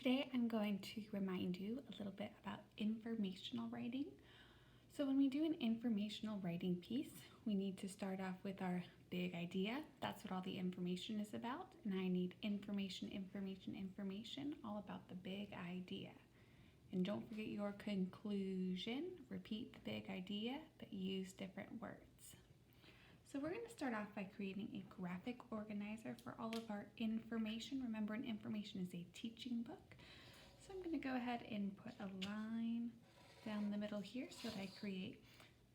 Today I'm going to remind you a little bit about informational writing. So when we do an informational writing piece, we need to start off with our big idea. That's what all the information is about. And I need information all about the big idea. And don't forget your conclusion. Repeat the big idea, but use different words. So we're going to start off by creating a graphic organizer for all of our information. Remember, an information is a teaching book. So I'm going to go ahead and put a line down the middle here so that I create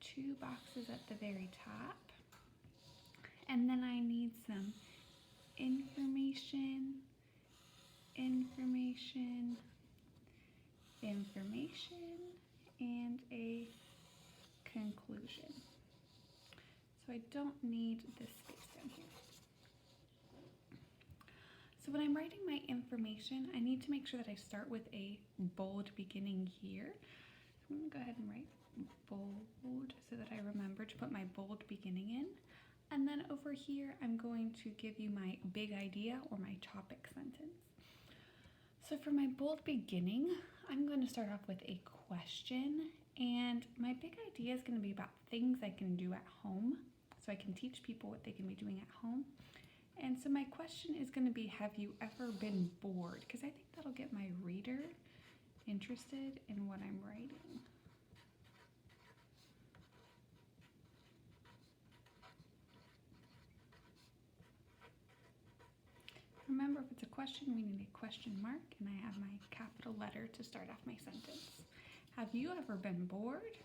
two boxes at the very top. And then I need some information, and a conclusion. So I don't need this space down here. So when I'm writing my information, I need to make sure that I start with a bold beginning here. So I'm going to go ahead and write bold so that I remember to put my bold beginning in. And then over here, I'm going to give you my big idea or my topic sentence. So for my bold beginning, I'm going to start off with a question. And my big idea is going to be about things I can do at home. So I can teach people what they can be doing at home. And so my question is going to be, have you ever been bored? Because I think that'll get my reader interested in what I'm writing. Remember, if it's a question, we need a question mark, and I have my capital letter to start off my sentence. Have you ever been bored?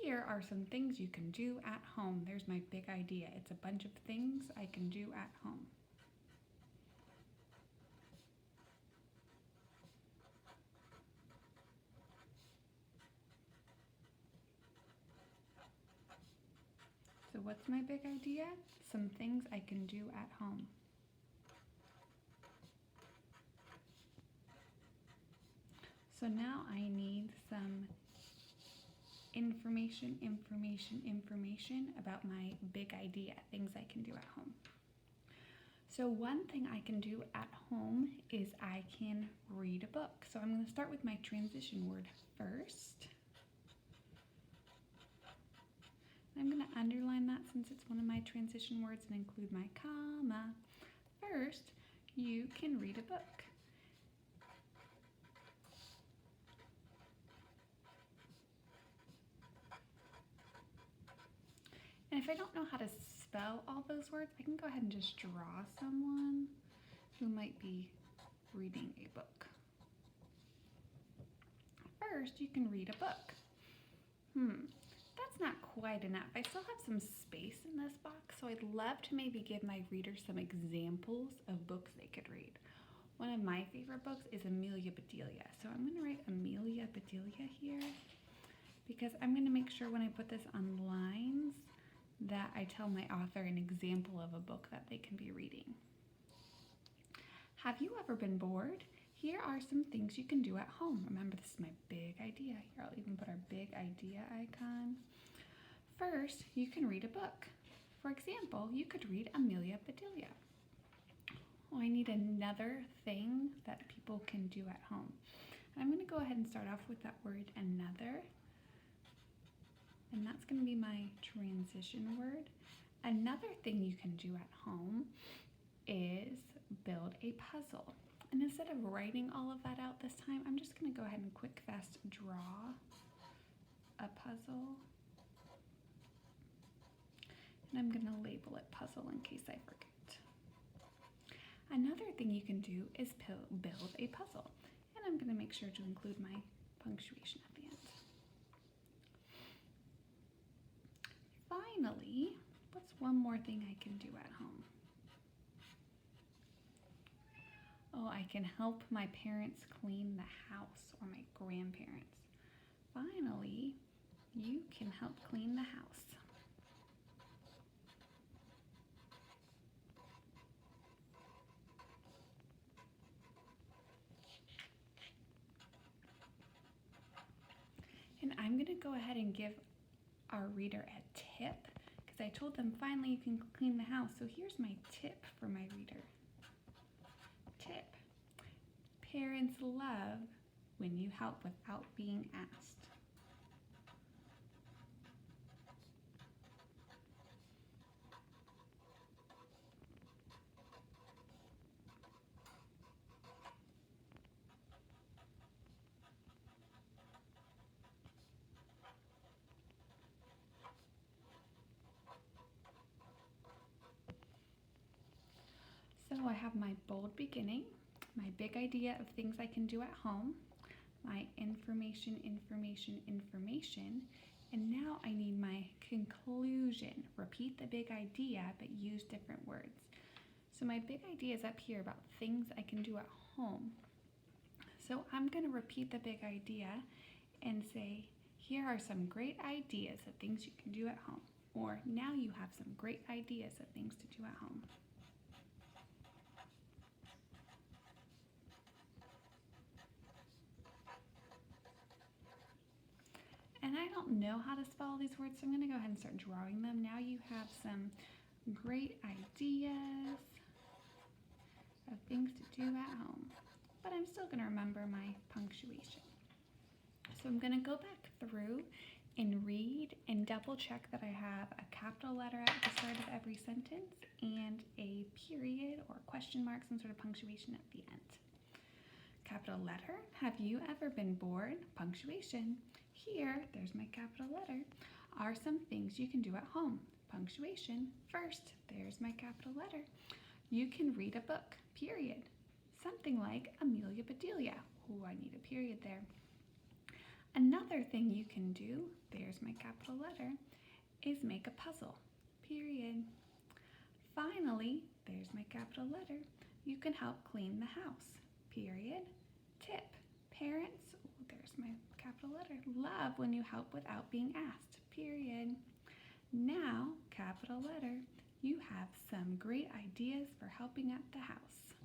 Here are some things you can do at home. There's my big idea. It's a bunch of things I can do at home. So what's my big idea? Some things I can do at home. So now I need some information about my big idea, things I can do at home. So one thing I can do at home is I can read a book. So I'm going to start with my transition word first. I'm going to underline that since it's one of my transition words and include my comma. First, you can read a book. And if I don't know how to spell all those words, I can go ahead and just draw someone who might be reading a book. First, you can read a book. That's not quite enough. I still have some space in this box, so I'd love to maybe give my readers some examples of books they could read. One of my favorite books is Amelia Bedelia. So I'm going to write Amelia Bedelia here because I'm going to make sure when I put this on lines that I tell my author an example of a book that they can be reading. Have you ever been bored? Here are some things you can do at home. Remember, this is my big idea. Here, I'll even put our big idea icon. First, you can read a book. For example, you could read Amelia Bedelia. I need another thing that people can do at home. I'm going to go ahead and start off with that word another. And that's going to be my transition word. Another thing you can do at home is build a puzzle. And instead of writing all of that out this time, I'm just going to go ahead and quick, fast draw a puzzle. And I'm going to label it puzzle in case I forget. Another thing you can do is build a puzzle. And I'm going to make sure to include my punctuation at the end. Finally, what's one more thing I can do at home? Oh, I can help my parents clean the house or my grandparents. Finally, you can help clean the house. And I'm going to go ahead and give our reader a tip because I told them finally you can clean the house. So here's my tip for my reader. Tip: Parents love when you help without being asked. So I have my bold beginning, my big idea of things I can do at home, my information, and now I need my conclusion. Repeat the big idea but use different words. So my big idea is up here about things I can do at home. So I'm going to repeat the big idea and say, here are some great ideas of things you can do at home. Or now you have some great ideas of things to do at home. And I don't know how to spell these words, so I'm going to go ahead and start drawing them. Now you have some great ideas of things to do at home. But I'm still going to remember my punctuation. So I'm going to go back through and read and double check that I have a capital letter at the start of every sentence and a period or question mark, some sort of punctuation at the end. Capital letter, have you ever been bored? Punctuation. Here, there's my capital letter, are some things you can do at home. Punctuation. First, there's my capital letter. You can read a book. Period. Something like Amelia Bedelia. Oh, I need a period there. Another thing you can do, there's my capital letter, is make a puzzle. Period. Finally, there's my capital letter. You can help clean the house. Period. Tip. Parents, oh, there's my capital letter, love when you help without being asked. Period. Now, capital letter, you have some great ideas for helping at the house.